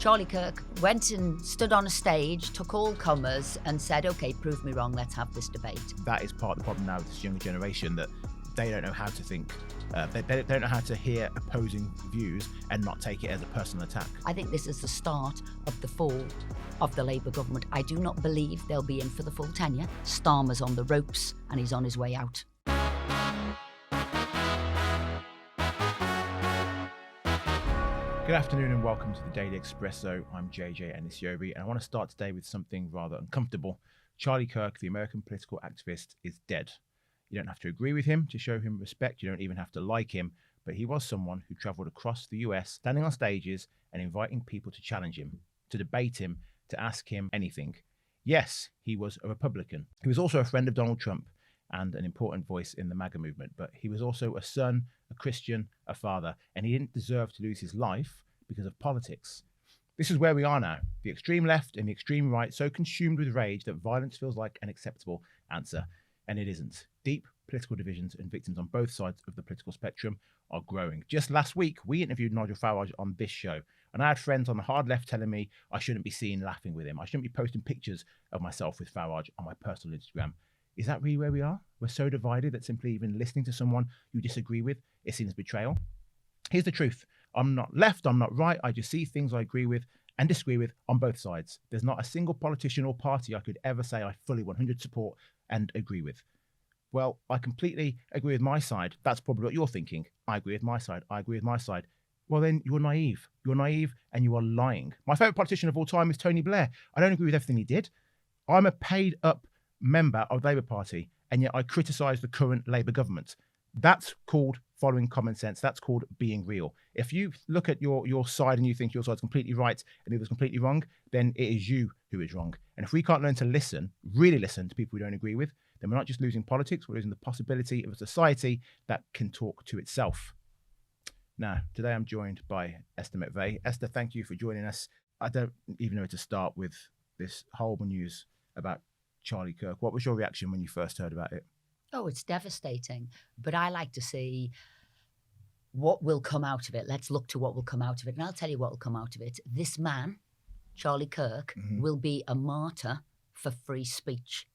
Charlie Kirk went and stood on a stage, took all comers and said, okay, prove me wrong, let's have this debate. That is part of the problem now with this younger generation, that they don't know how to think. They don't know how to hear opposing views and not take it as a personal attack. I think this is the start of the fall of the Labour government. I do not believe they'll be in for the full tenure. Starmer's on the ropes and he's on his way out. Good afternoon and welcome to the Daily Expresso. I'm JJ Enisiobi, and I want to start today with something rather uncomfortable. Charlie Kirk, the American political activist, is dead. You don't have to agree with him to show him respect. You don't even have to like him, but he was someone who travelled across the US, standing on stages and inviting people to challenge him, to debate him, to ask him anything. Yes, he was a Republican. He was also a friend of Donald Trump and an important voice in the MAGA movement, but he was also a son, a Christian, a father, and he didn't deserve to lose his life because of politics. This is where we are now, the extreme left and the extreme right, so consumed with rage that violence feels like an acceptable answer, and it isn't. Deep political divisions and victims on both sides of the political spectrum are growing. Just last week, we interviewed Nigel Farage on this show, and I had friends on the hard left telling me I shouldn't be seen laughing with him. I shouldn't be posting pictures of myself with Farage on my personal Instagram. Is that really where we are? We're so divided that simply even listening to someone you disagree with is seen as betrayal. Here's the truth. I'm not left, I'm not right. I just see things I agree with and disagree with on both sides. There's not a single politician or party I could ever say I fully 100 support and agree with. Well, I completely agree with my side. That's probably what you're thinking. I agree with my side. I agree with my side. Well, then you're naive. You're naive and you are lying. My favourite politician of all time is Tony Blair. I don't agree with everything he did. I'm a paid up member of the Labour Party, and yet I criticise the current Labour government. That's called following common sense. That's called being real. If you look at your side and you think your side's completely right and the other's completely wrong, then it is you who is wrong. And if we can't learn to listen, really listen to people we don't agree with, then we're not just losing politics, we're losing the possibility of a society that can talk to itself. Now, today I'm joined by Esther McVeigh. Esther, thank you for joining us. I don't even know where to start with this horrible news about Charlie Kirk. What was your reaction when you first heard about it? Oh, it's devastating. But I like to see what will come out of it. Let's look to what will come out of it. And I'll tell you what will come out of it. This man, Charlie Kirk, will be a martyr for free speech.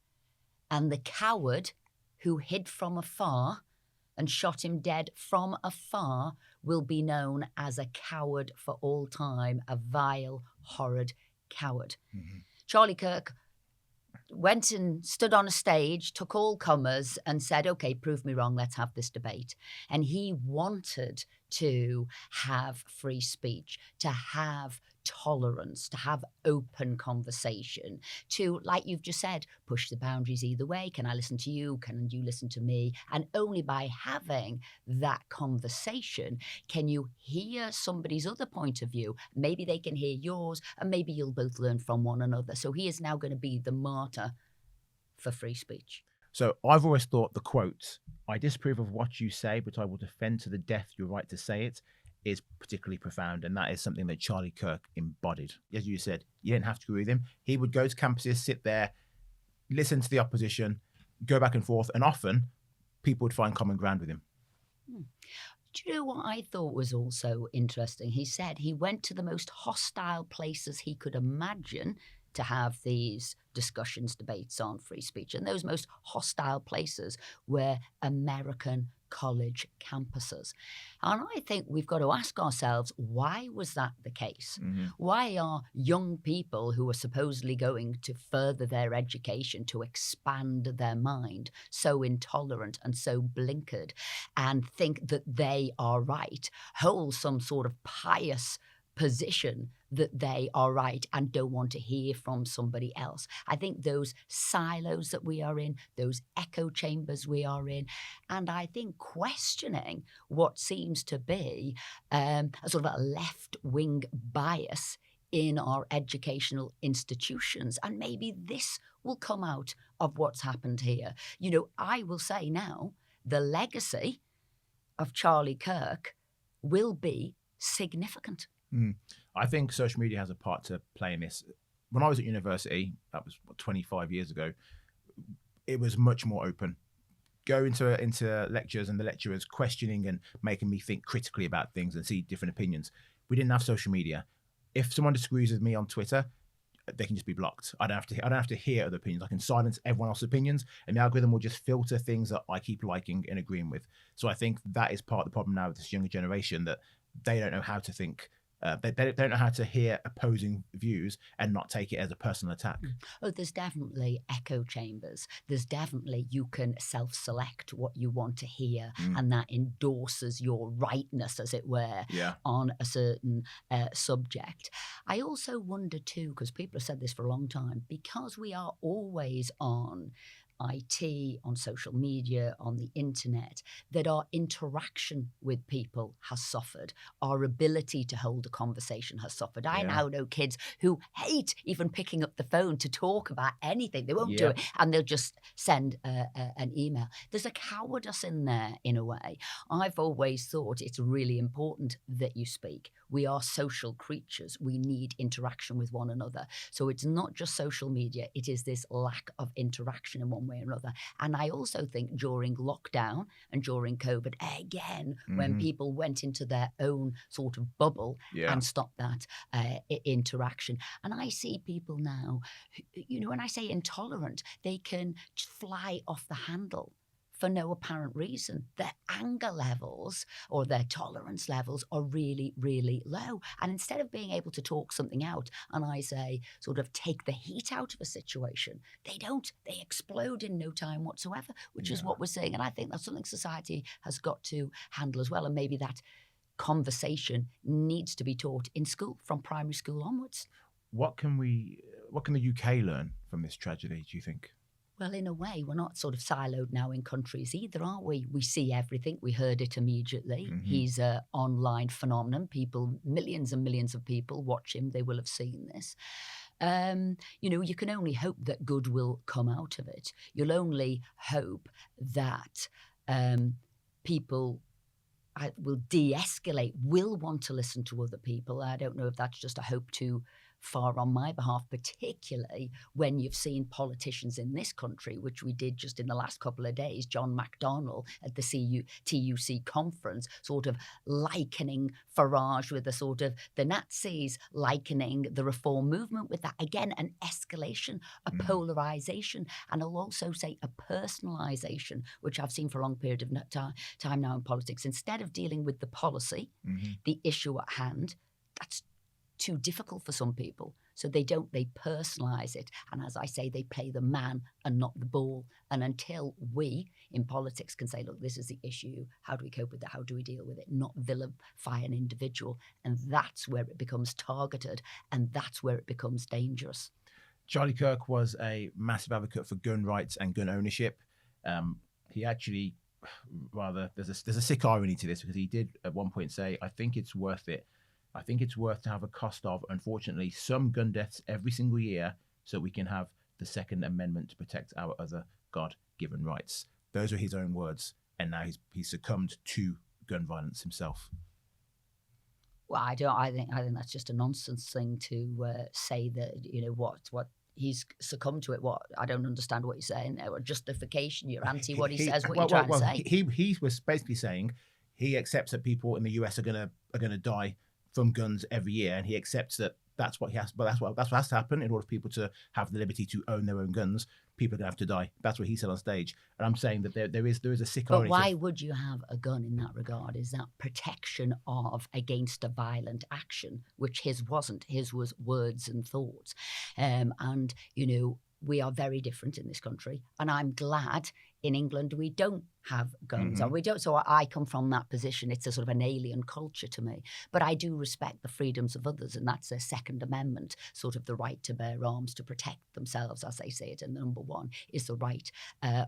And the coward who hid from afar and shot him dead from afar will be known as a coward for all time, a vile, horrid coward. Charlie Kirk went and stood on a stage, took all comers and said, okay, prove me wrong, let's have this debate. And he wanted to have free speech, to have tolerance, to have open conversation, to, like you've just said, push the boundaries either way. Can I listen to you? Can you listen to me? And only by having that conversation can you hear somebody's other point of view. Maybe they can hear yours, and maybe you'll both learn from one another. So he is now going to be the martyr for free speech. So I've always thought the quote, I disapprove of what you say, but I will defend to the death your right to say it, is particularly profound. And that is something that Charlie Kirk embodied. As you said, you didn't have to agree with him. He would go to campuses, sit there, listen to the opposition, go back and forth, and often people would find common ground with him. Do you know what I thought was also interesting? He said he went to the most hostile places he could imagine to have these discussions, debates on free speech. And those most hostile places were American college campuses. And I think we've got to ask ourselves, why was that the case? Why are young people who are supposedly going to further their education, to expand their mind, so intolerant and so blinkered and think that they are right, hold some sort of pious position that they are right and don't want to hear from somebody else? I think those silos that we are in, those echo chambers we are in, and I think questioning what seems to be a sort of a left-wing bias in our educational institutions. And maybe this will come out of what's happened here. You know, I will say now, the legacy of Charlie Kirk will be significant. I think social media has a part to play in this. When I was at university, that was 25 years ago, it was much more open. Go into lectures and the lecturers questioning and making me think critically about things and see different opinions. We didn't have social media. if someone disagrees with me on Twitter, they can just be blocked. I don't have to hear other opinions. I can silence everyone else's opinions, and the algorithm will just filter things that I keep liking and agreeing with. So I think that is part of the problem now with this younger generation, that they don't know how to think. They don't know how to hear opposing views and not take it as a personal attack. Oh, there's definitely echo chambers. There's definitely, you can self-select what you want to hear, and that endorses your rightness, as it were, on a certain subject. I also wonder too, because people have said this for a long time, because we are always on IT, on social media, on the internet, that our interaction with people has suffered. Our ability to hold a conversation has suffered. I now know kids who hate even picking up the phone to talk about anything. They won't do it, and they'll just send an email. There's a cowardice in there, in a way. I've always thought it's really important that you speak. We are social creatures. We need interaction with one another. So it's not just social media. It is this lack of interaction in one way or another. And I also think during lockdown and during COVID, again, when people went into their own sort of bubble and stopped that interaction. And I see people now, you know, when I say intolerant, they can fly off the handle for no apparent reason. Their anger levels or their tolerance levels are really, really low. And instead of being able to talk something out, and I say, sort of take the heat out of a situation, they don't. They explode in no time whatsoever, which is what we're seeing. And I think that's something society has got to handle as well. And maybe that conversation needs to be taught in school, from primary school onwards. What can the UK learn from this tragedy, do you think? Well, in a way, we're not sort of siloed now in countries either, are we? We see everything. We heard it immediately. He's an online phenomenon. People, millions and millions of people watch him. They will have seen this. You know, you can only hope that good will come out of it. You'll only hope that people will de-escalate, will want to listen to other people. I don't know if that's just a hope too far on my behalf, particularly when you've seen politicians in this country, which we did just in the last couple of days, John McDonnell at the TUC conference, sort of likening Farage with the Nazis, likening the reform movement with that. Again, an escalation, a polarization, and I'll also say a personalization, which I've seen for a long period of time now in politics. Instead of dealing with the policy, the issue at hand, that's too difficult for some people. So they personalize it. And as I say, they play the man and not the ball. And until we in politics can say, look, this is the issue, how do we cope with it? How do we deal with it? Not vilify an individual. And that's where it becomes targeted. And that's where it becomes dangerous. Charlie Kirk was a massive advocate for gun rights and gun ownership. He actually, there's a sick irony to this, because he did at one point say, I think it's worth it. I think it's worth to have a cost of, unfortunately, some gun deaths every single year so we can have the Second Amendment to protect our other God-given rights. Those are his own words, and now he's succumbed to gun violence himself. Well, I think that's just a nonsense thing to say that, you know, what he's succumbed to it. What? I don't understand what you're saying. Or justification, you're anti what he says, what you're trying to say. He was basically saying he accepts that people in the US are gonna die from guns every year, and he accepts that that's what has to happen in order for people to have the liberty to own their own guns. People are going to have to die. That's what he said on stage. And I'm saying that there is a sick irony. But why would you have a gun in that regard? Is that protection against a violent action, which his wasn't. His was words and thoughts. And, you know, we are very different in this country. And I'm glad in England we don't have guns. And we don't. So I come from that position. It's a sort of an alien culture to me. But I do respect the freedoms of others, and that's their Second Amendment, sort of the right to bear arms, to protect themselves, as they say it. And number one is the right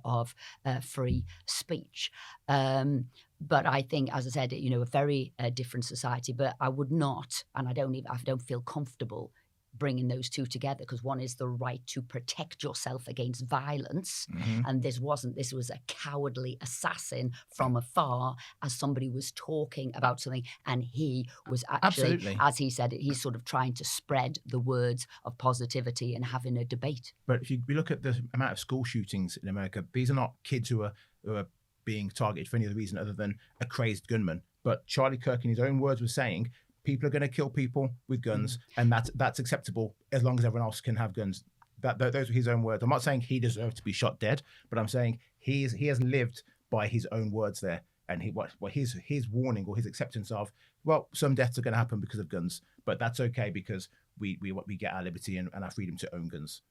of free speech. But I think, as I said, you know, a very different society. But I would not, and I don't feel comfortable bringing those two together, because one is the right to protect yourself against violence, and this was a cowardly assassin from afar, as somebody was talking about something, and he was actually, Absolutely. as he said, he's sort of trying to spread the words of positivity and having a debate. But if you look at the amount of school shootings in America, these are not kids who are being targeted for any other reason other than a crazed gunman. But Charlie Kirk, in his own words, was saying people are going to kill people with guns, and that's acceptable as long as everyone else can have guns. Those were his own words. I'm not saying he deserved to be shot dead, but I'm saying he has lived by his own words there, and his warning or his acceptance of, well, some deaths are going to happen because of guns, but that's okay because we get our liberty and our freedom to own guns.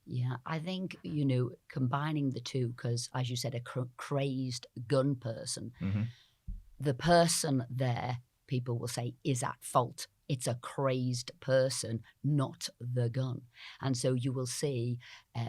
Yeah, I think, combining the two, because as you said, a crazed gun person, the person there, people will say, is at fault. It's a crazed person, not the gun. And so you will see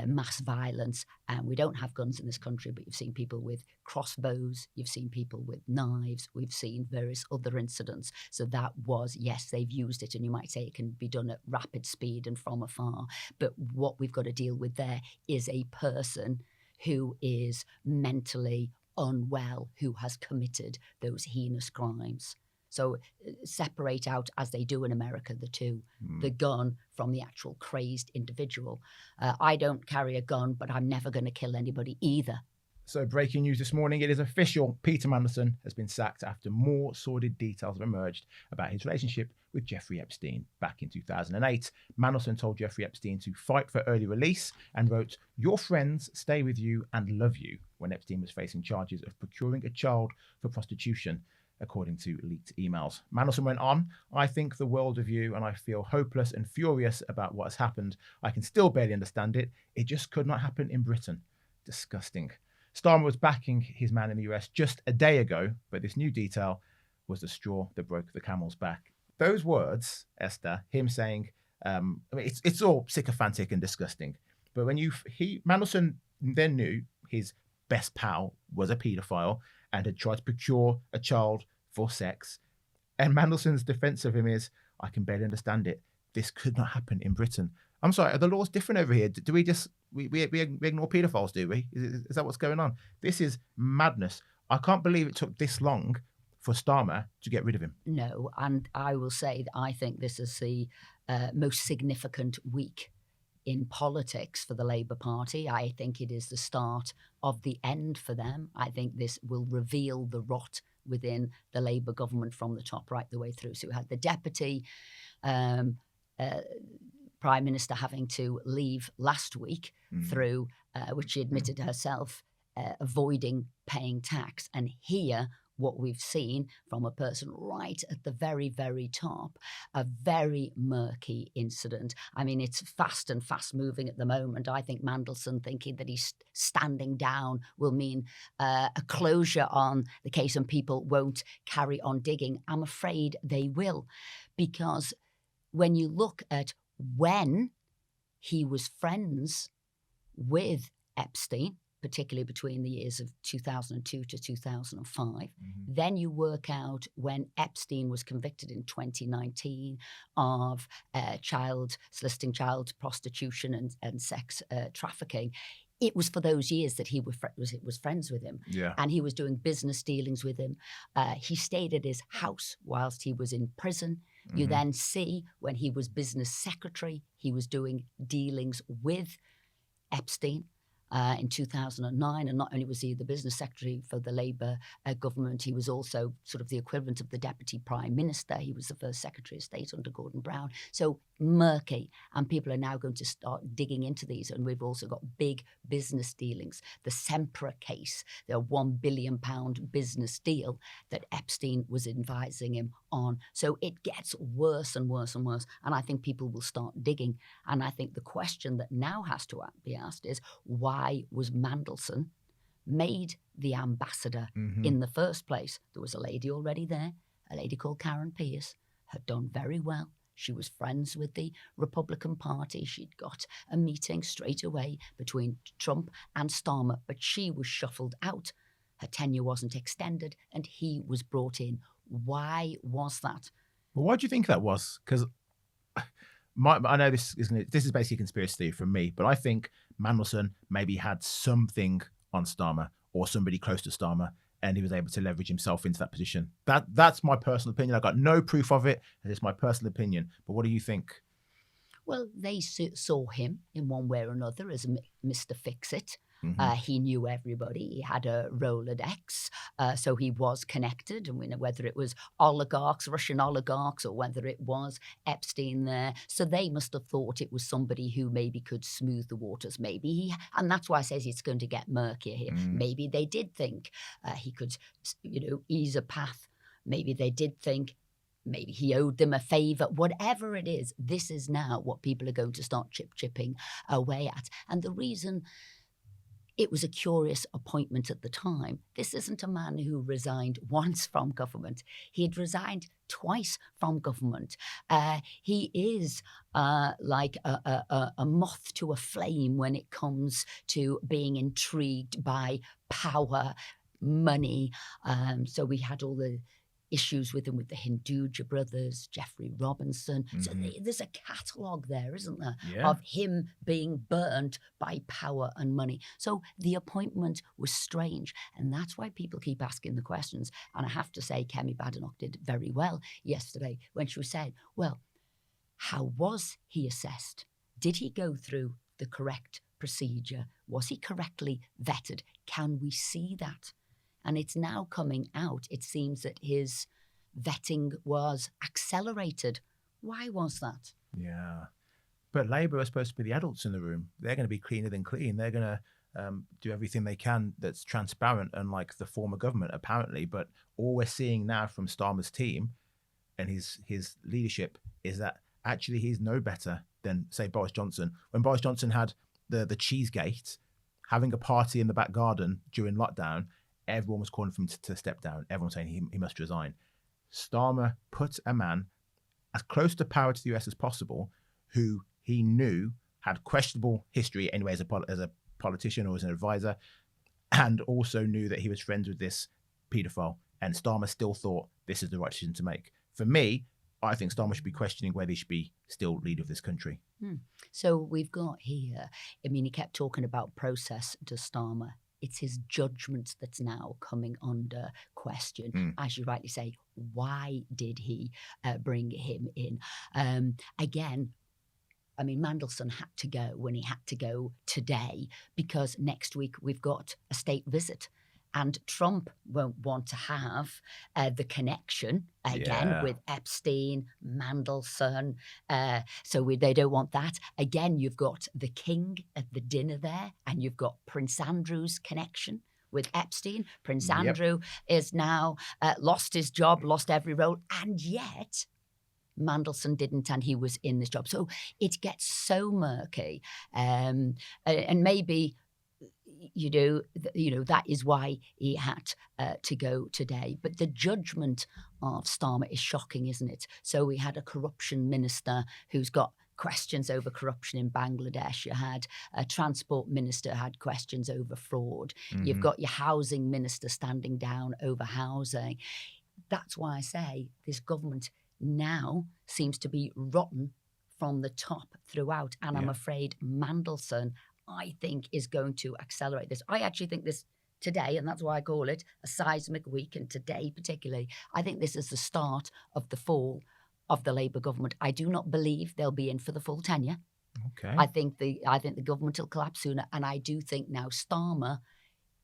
mass violence. And we don't have guns in this country, but you've seen people with crossbows. You've seen people with knives. We've seen various other incidents. So that was, yes, they've used it. And you might say it can be done at rapid speed and from afar. But what we've got to deal with there is a person who is mentally unwell, who has committed those heinous crimes. So separate out, as they do in America, the two, the gun from the actual crazed individual. I don't carry a gun, but I'm never going to kill anybody either. So breaking news this morning, it is official. Peter Mandelson has been sacked after more sordid details have emerged about his relationship with Jeffrey Epstein. Back in 2008, Mandelson told Jeffrey Epstein to fight for early release and wrote, "Your friends stay with you and love you," when Epstein was facing charges of procuring a child for prostitution, according to leaked emails. Mandelson went on, "I think the world of you and I feel hopeless and furious about what has happened. I can still barely understand it. It just could not happen in Britain." Disgusting. Starmer was backing his man in the US just a day ago, but this new detail was the straw that broke the camel's back. Those words, Esther, him saying, it's all sycophantic and disgusting. But when Mandelson then knew his best pal was a paedophile and had tried to procure a child for sex. And Mandelson's defense of him is, "I can barely understand it. This could not happen in Britain." I'm sorry, are the laws different over here? Do we just, we ignore paedophiles, do we? Is that what's going on? This is madness. I can't believe it took this long for Starmer to get rid of him. No, and I will say that I think this is the most significant week in politics for the Labour Party. I think it is the start of the end for them. I think this will reveal the rot within the Labour government from the top right the way through. So we had the deputy Prime Minister having to leave last week through, which she admitted herself, avoiding paying tax. And here, what we've seen from a person right at the very, very top, a very murky incident. I mean, it's fast moving at the moment. I think Mandelson thinking that he's standing down will mean a closure on the case and people won't carry on digging. I'm afraid they will, because when you look at when he was friends with Epstein, particularly between the years of 2002 to 2005. Then you work out when Epstein was convicted in 2019 of soliciting child prostitution and sex trafficking. It was for those years that he was friends with him. Yeah. And he was doing business dealings with him. He stayed at his house whilst he was in prison. You then see when he was business secretary, he was doing dealings with Epstein. In 2009, and not only was he the business secretary for the Labour government, he was also sort of the equivalent of the deputy prime minister. He was the first secretary of state under Gordon Brown. So murky, and people are now going to start digging into these. And we've also got big business dealings. The Sempra case, the £1 billion business deal that Epstein was advising him on. So it gets worse and worse and worse. And I think people will start digging. And I think the question that now has to be asked is, why was Mandelson made the ambassador in the first place? There was a lady already there, a lady called Karen Pierce, had done very well. She was friends with the Republican Party. She'd got a meeting straight away between Trump and Starmer, but she was shuffled out. Her tenure wasn't extended, and he was brought in. Why was that? Well, why do you think that was? Because I know this is basically a conspiracy theory from me, but I think Mandelson maybe had something on Starmer or somebody close to Starmer, and he was able to leverage himself into that position. That's my personal opinion. I've got no proof of it. It's my personal opinion. But what do you think? Well, they saw him in one way or another as Mr. Fix-It. He knew everybody. He had a Rolodex, so he was connected. And we know whether it was oligarchs, Russian oligarchs, or whether it was Epstein there. So they must have thought it was somebody who maybe could smooth the waters. And that's why I says it's going to get murkier here. Maybe they did think he could, ease a path. Maybe they did think maybe he owed them a favour. Whatever it is, this is now what people are going to start chipping away at. And the reason it was a curious appointment at the time. This isn't a man who resigned once from government. He had resigned twice from government. He is like a moth to a flame when it comes to being intrigued by power, money. So we had all the issues with him with the Hinduja brothers, Jeffrey Robinson. So there's a catalogue there, isn't there, of him being burnt by power and money. So the appointment was strange. And that's why people keep asking the questions. And I have to say, Kemi Badenoch did very well yesterday when she said, well, how was he assessed? Did he go through the correct procedure? Was he correctly vetted? Can we see that? And it's now coming out. It seems that his vetting was accelerated. Why was that? Yeah. But Labour are supposed to be the adults in the room. They're going to be cleaner than clean. They're going to do everything they can that's transparent, unlike the former government, apparently. But all we're seeing now from Starmer's team and his leadership is that actually he's no better than, say, Boris Johnson. When Boris Johnson had the Cheesegate, having a party in the back garden during lockdown, everyone was calling for him to step down. Everyone saying he must resign. Starmer put a man as close to power to the US as possible, who he knew had questionable history anyway as a politician or as an advisor, and also knew that he was friends with this paedophile. And Starmer still thought this is the right decision to make. For me, I think Starmer should be questioning whether he should be still leader of this country. So we've got here, he kept talking about process to Starmer. It's his judgment that's now coming under question. As you rightly say, why did he bring him in? Again, Mandelson had to go when he had to go today because next week we've got a state visit. And Trump won't want to have the connection again with Epstein, Mandelson. So they don't want that. Again, you've got the king at the dinner there, and you've got Prince Andrew's connection with Epstein. Prince Andrew is now lost his job, lost every role, and yet Mandelson didn't, and he was in this job. So it gets so murky, and maybe that is why he had to go today. But the judgment of Starmer is shocking, isn't it? So we had a corruption minister who's got questions over corruption in Bangladesh. You had a transport minister who had questions over fraud. You've got your housing minister standing down over housing. That's why I say this government now seems to be rotten from the top throughout. And I'm afraid Mandelson, I think, is going to accelerate this. I actually think this today, and that's why I call it a seismic week, and today particularly, I think this is the start of the fall of the Labour government. I do not believe they'll be in for the full tenure. Okay. I think the government will collapse sooner, and I do think now Starmer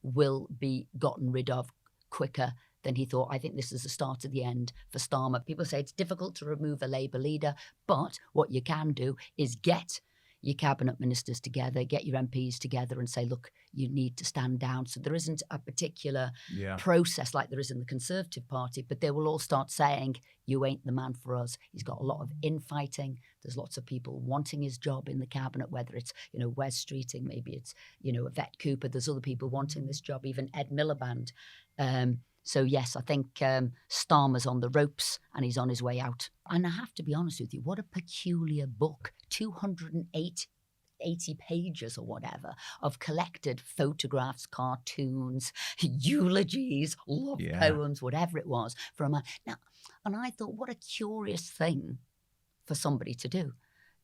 will be gotten rid of quicker than he thought. I think this is the start of the end for Starmer. People say it's difficult to remove a Labour leader, but what you can do is get your cabinet ministers together, get your MPs together and say, look, you need to stand down. So there isn't a particular process like there is in the Conservative Party, but they will all start saying, you ain't the man for us. He's got a lot of infighting. There's lots of people wanting his job in the cabinet, whether it's, Wes Streeting, maybe it's, Yvette Cooper. There's other people wanting this job, even Ed Miliband. So yes, I think Starmer's on the ropes and he's on his way out. And I have to be honest with you, what a peculiar book, 280 pages or whatever of collected photographs, cartoons, eulogies, love poems, whatever it was for a man. Now, and I thought, what a curious thing for somebody to do.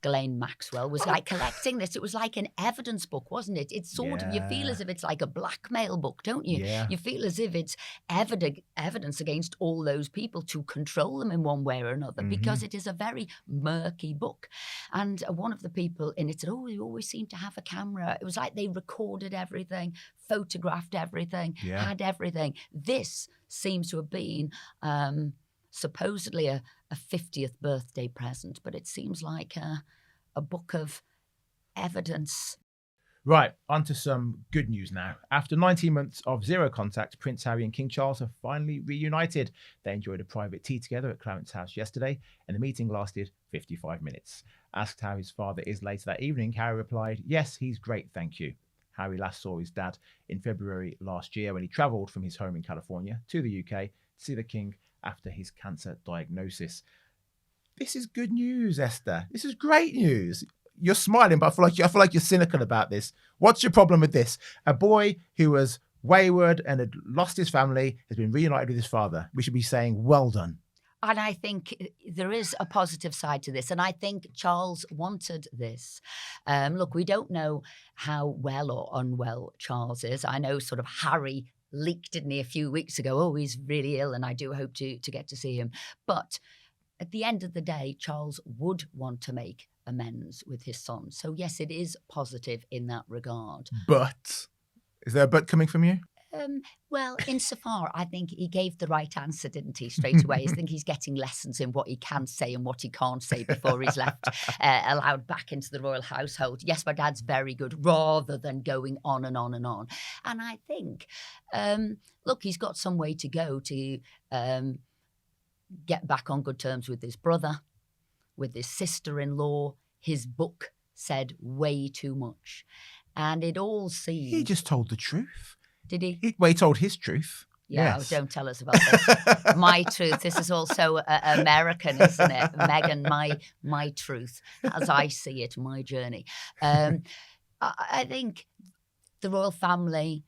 Ghislaine Maxwell was like collecting this. It was like an evidence book, wasn't it? It's sort of, you feel as if it's like a blackmail book, don't you? Yeah. You feel as if it's evidence against all those people to control them in one way or another, because it is a very murky book. And one of the people in it said, oh, you always seem to have a camera. It was like they recorded everything, photographed everything, had everything. This seems to have been supposedly a 50th birthday present, but it seems like a book of evidence. Right, on to some good news now. After 19 months of zero contact, Prince Harry and King Charles have finally reunited. They enjoyed a private tea together at Clarence House yesterday, and the meeting lasted 55 minutes. Asked how his father is later that evening, Harry replied, yes, he's great, thank you. Harry last saw his dad in February last year when he travelled from his home in California to the UK to see the King after his cancer diagnosis. This is good news, Esther. This is great news. You're smiling, but I feel like you're cynical about this. What's your problem with this? A boy who was wayward and had lost his family has been reunited with his father. We should be saying, well done. And I think there is a positive side to this. And I think Charles wanted this. Look, we don't know how well or unwell Charles is. I know sort of Harry leaked, didn't he, a few weeks ago, oh, he's really ill and I do hope to get to see him. But at the end of the day, Charles would want to make amends with his son. So yes, it is positive in that regard. But is there a but coming from you? Well, insofar, I think he gave the right answer, didn't he, straight away? I think he's getting lessons in what he can say and what he can't say before he's left, allowed back into the royal household. Yes, my dad's very good, rather than going on and on and on. And I think, look, he's got some way to go to get back on good terms with his brother, with his sister-in-law. His book said way too much. And it all seemed... He just told the truth. Did he? He told his truth. Yeah, yes. Don't tell us about this. My truth. This is also American, isn't it? Meghan, my truth, as I see it, my journey. I think the royal family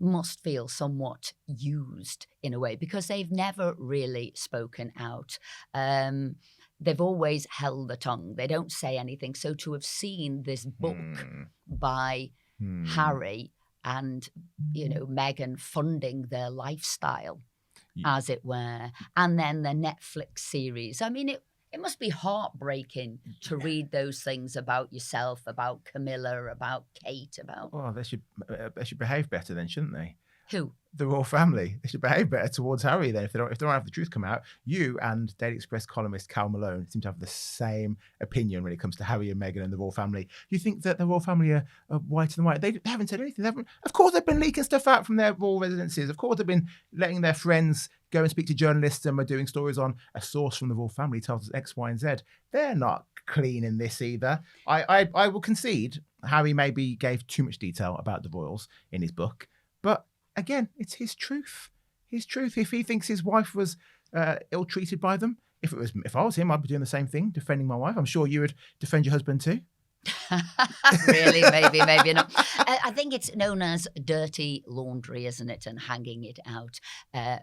must feel somewhat used in a way, because they've never really spoken out. They've always held the tongue. They don't say anything. So to have seen this book by Harry and, Meghan funding their lifestyle, as it were, and then the Netflix series. I mean, it must be heartbreaking to read those things about yourself, about Camilla, about Kate, about... Well, they should behave better then, shouldn't they? Who? The royal family. They should behave better towards Harry then. If they don't have the truth come out. You and Daily Express columnist Cal Malone seem to have the same opinion when it comes to Harry and Meghan and the royal family. You think that the royal family are whiter than white? They haven't said anything. Of course, they've been leaking stuff out from their royal residences. Of course, they've been letting their friends go and speak to journalists and are doing stories on a source from the royal family tells us X, Y, and Z. They're not clean in this either. I will concede Harry maybe gave too much detail about the royals in his book, but again, it's his truth. His truth. If he thinks his wife was ill-treated by them, if I was him, I'd be doing the same thing, defending my wife. I'm sure you would defend your husband too. Really, maybe not. I think it's known as dirty laundry, isn't it? And hanging it out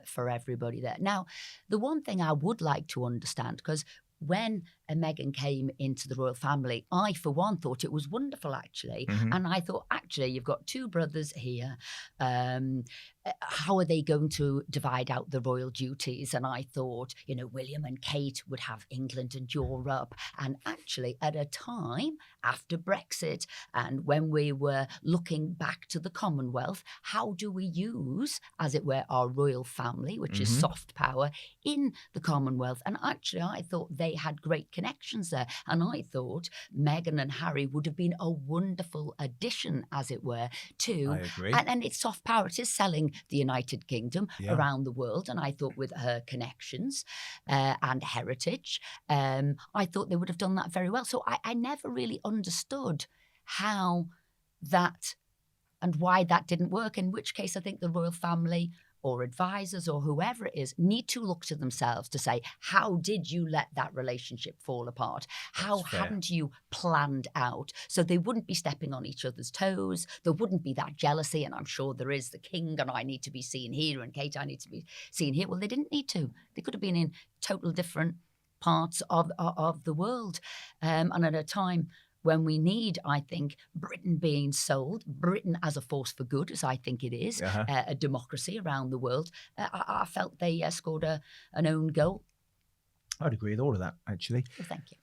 for everybody there. Now, the one thing I would like to understand, because when Meghan came into the royal family, I, for one, thought it was wonderful, actually. And I thought, actually, you've got two brothers here. How are they going to divide out the royal duties? And I thought, William and Kate would have England and Europe. And actually, at a time after Brexit, and when we were looking back to the Commonwealth, how do we use, as it were, our royal family, which is soft power, in the Commonwealth? And actually, I thought they had great connections there. And I thought Meghan and Harry would have been a wonderful addition, as it were, to... I agree. And it's soft power. It is selling the United Kingdom around the world. And I thought with her connections and heritage, I thought they would have done that very well. So I never really understood how that and why that didn't work, in which case I think the royal family or advisors or whoever it is need to look to themselves to say, how did you let that relationship fall apart? How hadn't you planned out so they wouldn't be stepping on each other's toes? There wouldn't be that jealousy, and I'm sure there is, the king and I need to be seen here and Kate, I need to be seen here. Well, they didn't need to. They could have been in total different parts of the world. And at a time when we need, I think, Britain being sold, Britain as a force for good, as I think it is, a democracy around the world, I felt they scored an own goal. I'd agree with all of that, actually. Well, thank you.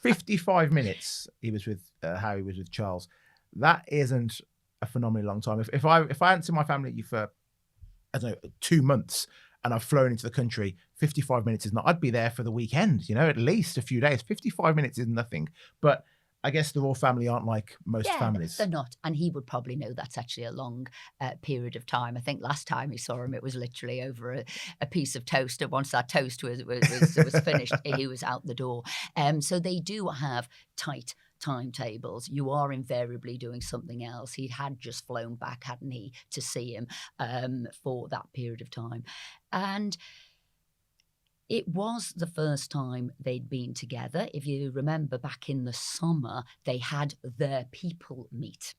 55 minutes he was with Harry was with Charles. That isn't a phenomenally long time. If I hadn't seen my family for, I don't know, 2 months, and I've flown into the country, 55 minutes is not. I'd be there for the weekend, at least a few days. 55 minutes is nothing. But I guess the royal family aren't like most families. They're not. And he would probably know that's actually a long period of time. I think last time he saw him, it was literally over a piece of toast. And once that toast was finished, he was out the door. So they do have tight timetables. You are invariably doing something else. He had just flown back, hadn't he, to see him for that period of time. And it was the first time they'd been together. If you remember, back in the summer, they had their people meet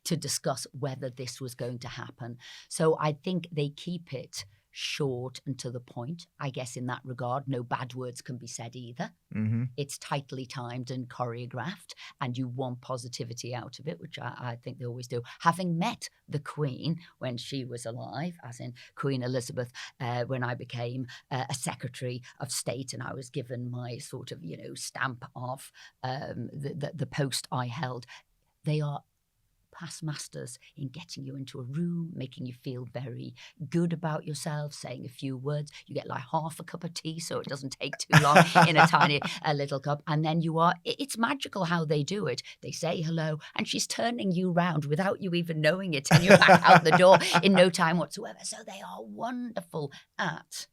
to discuss whether this was going to happen. So I think they keep it short and to the point. I guess in that regard, no bad words can be said either. Mm-hmm. It's tightly timed and choreographed, and you want positivity out of it, which I think they always do. Having met the Queen when she was alive, as in Queen Elizabeth, when I became a Secretary of State and I was given my sort of, stamp of the post I held, they are past masters in getting you into a room, making you feel very good about yourself, saying a few words. You get like half a cup of tea, so it doesn't take too long in a tiny little cup. And then it's magical how they do it. They say hello, and she's turning you round without you even knowing it, and you're back out the door in no time whatsoever. So they are wonderful at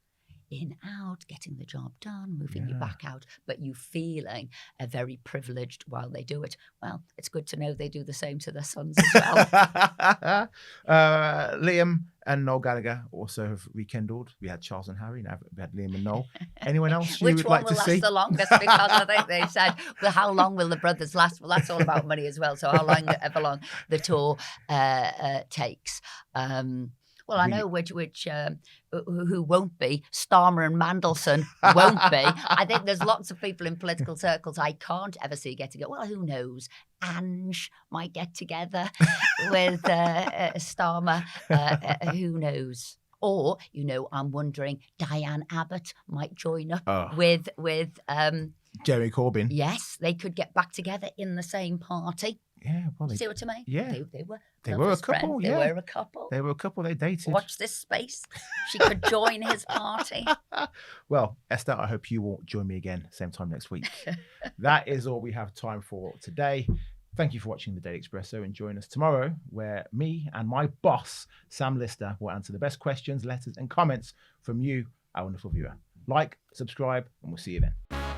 in, out, getting the job done, moving you back out, but you feeling very privileged while they do it. Well, it's good to know they do the same to their sons as well. Liam and Noel Gallagher also have rekindled. We had Charles and Harry, now we had Liam and Noel. Anyone else you would like to see? Which one will last the longest? Because I think they said, well, how long will the brothers last? Well, that's all about money as well. So ever long the tour takes. Well, I know who won't be. Starmer and Mandelson won't be. I think there's lots of people in political circles I can't ever see get together. Well, who knows? Ange might get together with Starmer. Who knows? Or, I'm wondering, Diane Abbott might join up with Jeremy Corbyn. Yes, they could get back together in the same party. Yeah, well, See what I mean? Yeah, they were a couple. Friend. They were a couple. They were a couple. They dated. Watch this space. She could join his party. Well, Esther, I hope you will join me again same time next week. That is all we have time for today. Thank you for watching the Daily Expresso, and join us tomorrow, where me and my boss Sam Lister will answer the best questions, letters, and comments from you, our wonderful viewer. Like, subscribe, and we'll see you then.